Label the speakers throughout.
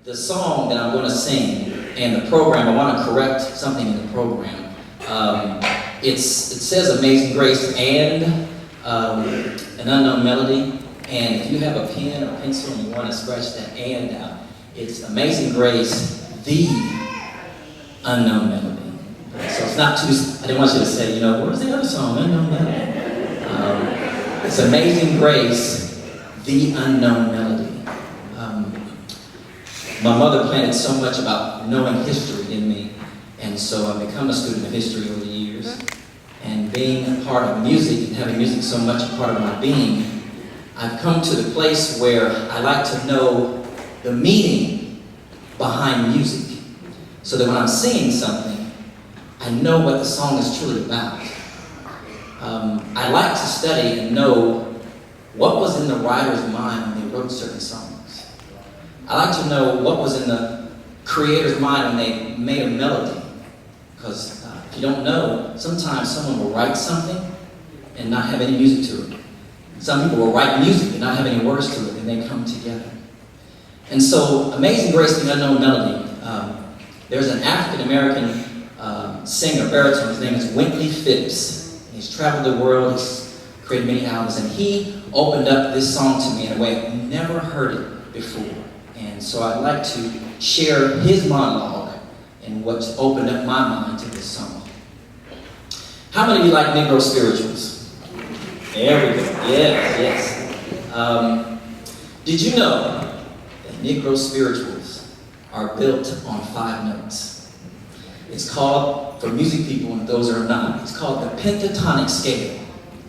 Speaker 1: the song that I'm going to sing and the program, I want to correct something in the program. It says Amazing Grace and an unknown melody. And if you have a pen or pencil and you want to scratch that and out, it's Amazing Grace, the unknown melody. So it's not too, I didn't want you to say, where's the other song, Unknown Melody? It's Amazing Grace, the unknown melody. My mother planted so much about knowing history in me, and so I've become a student of history over the years. And being a part of music and having music so much a part of my being, I've come to the place where I like to know the meaning behind music, so that when I'm singing something, I know what the song is truly about. I like to study and know what was in the writer's mind when they wrote certain songs. I like to know what was in the creator's mind when they made a melody. Because if you don't know, sometimes someone will write something and not have any music to it. Some people will write music and not have any words to it, and they come together. And so, Amazing Grace, the unknown melody. There's an African-American singer, baritone. His name is Wintley Phipps. He's traveled the world. He's created many albums, and he opened up this song to me in a way I've never heard it before. And so I'd like to share his monologue and what's opened up my mind to this song. How many of you like Negro spirituals? There we go. Yes. Did you know that Negro spirituals are built on 5 notes? It's called, for music people and those that are not, it's called the pentatonic scale.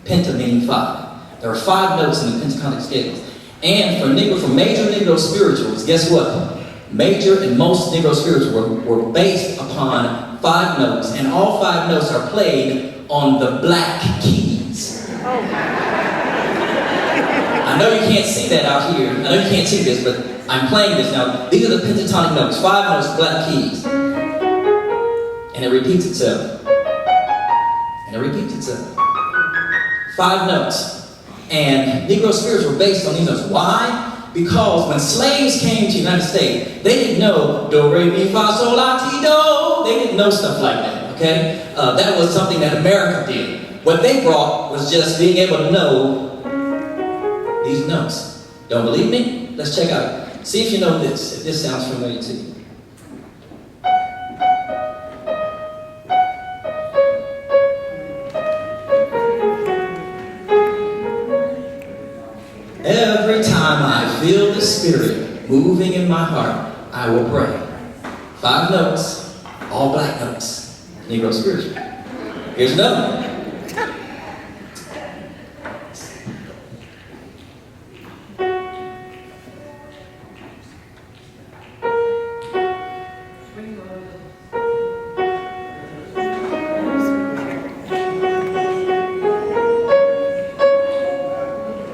Speaker 1: Penta meaning 5. There are 5 notes in the pentatonic scales. And for major Negro spirituals, guess what? Major and most Negro spirituals were based upon 5 notes, and all 5 notes are played on the black keys. I know you can't see that out here. I know you can't see this, but I'm playing this now. These are the pentatonic notes, 5 notes, black keys. And it repeats itself. And it repeats itself. 5 notes. And Negro spirituals were based on these notes. Why? Because when slaves came to the United States, they didn't know do, re, mi, fa, sol, la, ti, do. They didn't know stuff like that, okay? That was something that America did. What they brought was just being able to know these notes. Don't believe me? Let's check out. See if you know this, if this sounds familiar to you. Every time I feel the Spirit moving in my heart, I will pray. 5 notes, all black notes, Negro spiritual. Here's another one.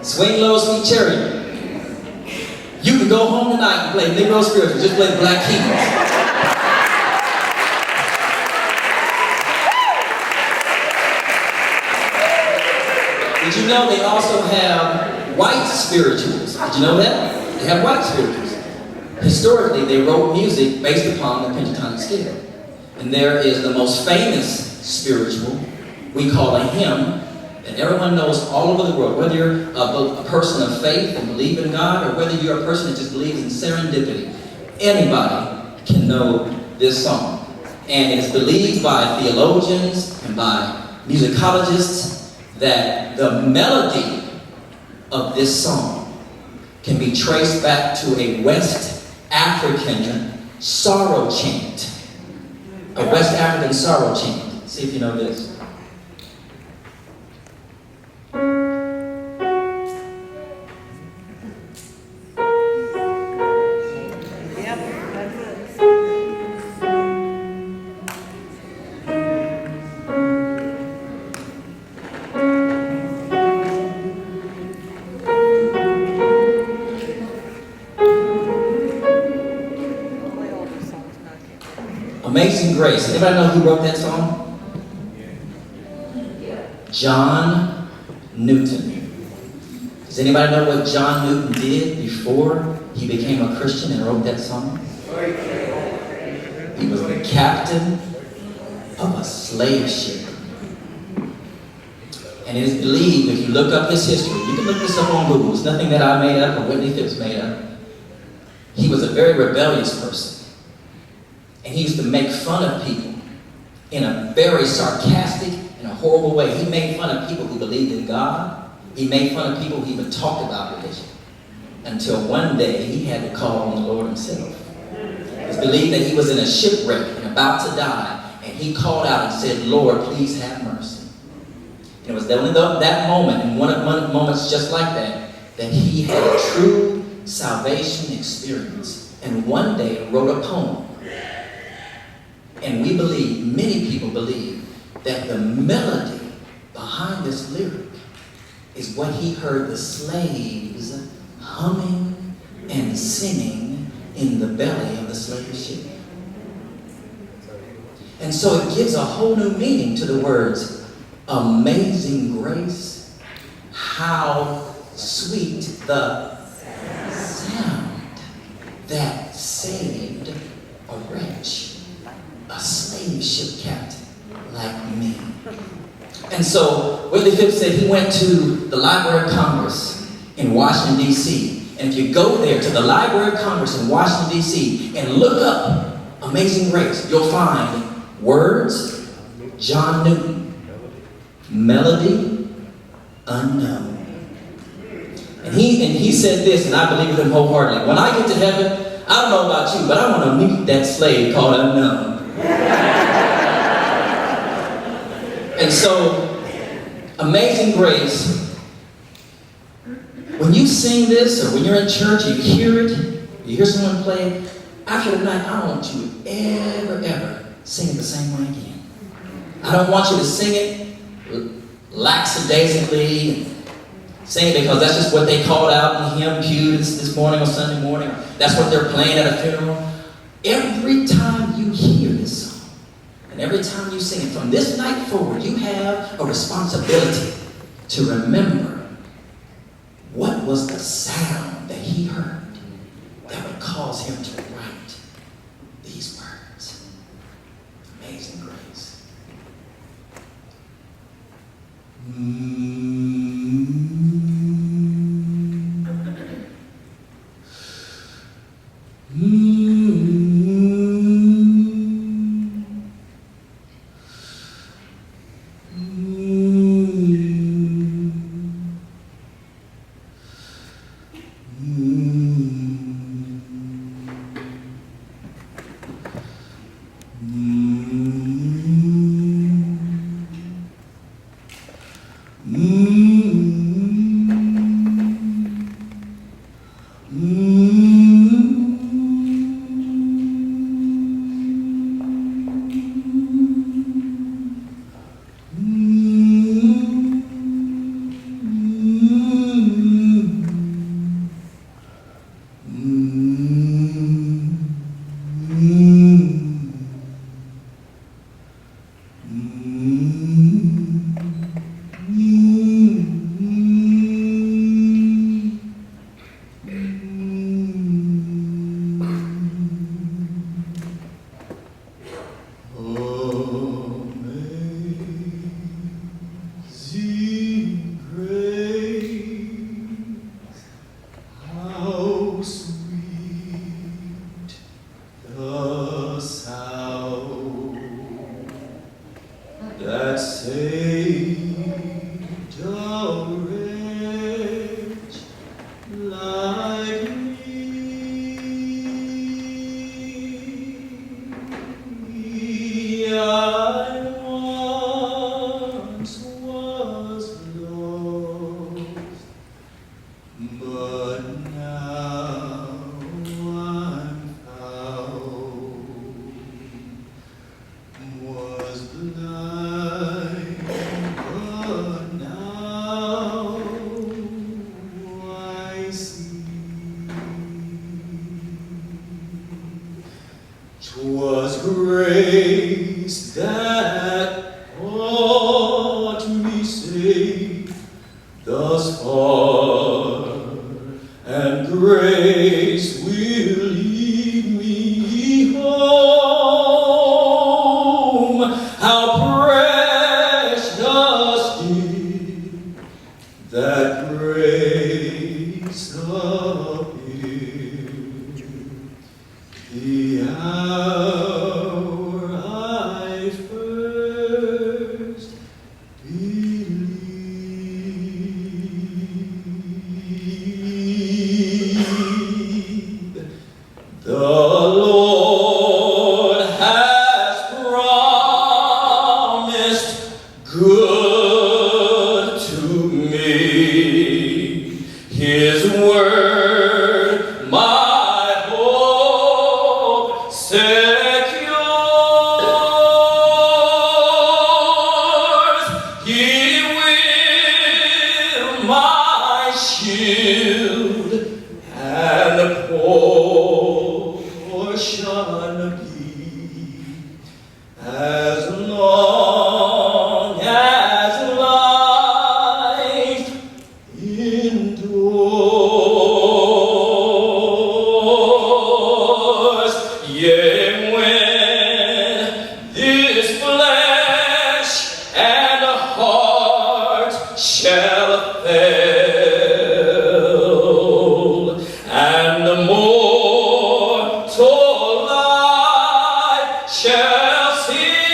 Speaker 1: Swing low, sweet chariot. You can go home tonight and play Negro spiritual. Just play the black keys. Did you know they also have white spirituals? Did you know that? They have white spirituals. Historically, they wrote music based upon the pentatonic scale. And there is the most famous spiritual we call a hymn, and everyone knows all over the world, whether you're a person of faith and believe in God, or whether you're a person that just believes in serendipity. Anybody can know this song. And it's believed by theologians and by musicologists that the melody of this song can be traced back to a West African sorrow chant. A West African sorrow chant. See if you know this. Amazing Grace. Anybody know who wrote that song? John Newton. Does anybody know what John Newton did before he became a Christian and wrote that song? He was the captain of a slave ship. And it is believed, if you look up his history, you can look this up on Google, it's nothing that I made up or Whitney Phipps made up. He was a very rebellious person. And he used to make fun of people in a very sarcastic and a horrible way. He made fun of people who believed in God. He made fun of people who even talked about religion. Until one day he had to call on the Lord himself. It's believed that he was in a shipwreck and about to die, and he called out and said, Lord, please have mercy. And it was only that moment, and one of the moments just like that, that he had a true salvation experience. And one day wrote a poem. And we believe, many people believe, that the melody behind this lyric is what he heard the slaves humming and singing in the belly of the slave ship. And so it gives a whole new meaning to the words, amazing grace, how sweet the sound that saved a wretch, a slave ship captain like me. And so Whitley Phipps said he went to the Library of Congress in Washington, D.C. And if you go there to the Library of Congress in Washington, D.C. and look up Amazing Grace, you'll find words, John Newton, melody, unknown. And he said this, and I believe him wholeheartedly. When I get to heaven, I don't know about you, but I want to meet that slave called unknown. And so, Amazing Grace, when you sing this, or when you're in church, you hear it, you hear someone play it, after the night, I don't want you to ever sing it the same way again. I don't want you to sing it lackadaisically, sing it because that's just what they called out in the hymn pew this morning or Sunday morning. That's what they're playing at a funeral. Every time you hear this song, and every time you sing it, from this night forward, you have a responsibility to remember what was the sound that he heard that would cause him to write these words. Amazing Grace.
Speaker 2: Grace that brought me safe thus far. grace of Him, the hour I first believed. The Lord has promised good to me. His word, my hope secures. He will my shield and portion be, as long as life endures. Yea, when this flesh and heart shall fail, and the mortal life shall cease,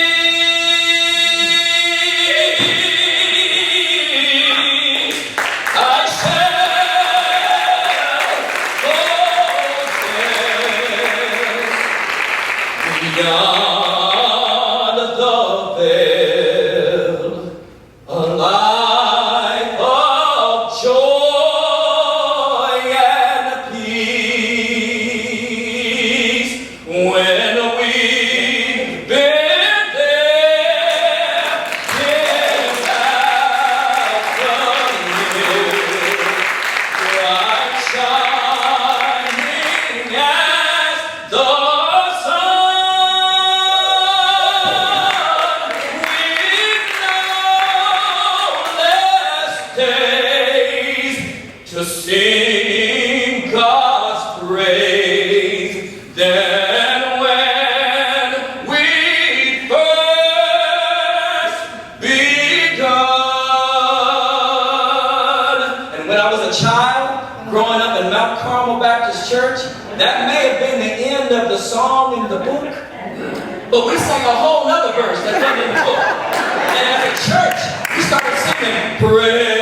Speaker 2: I shall possess beyond the veil a life of joy and peace. When we've been there in bright shining as the sun, with no less days to sing God's praise than when we first begun. And when I was a child, growing up in Mount Carmel Baptist Church, that may have been the end of the song in the book, but we sang a whole nother verse that wasn't in the book. And as a church, we started singing, praise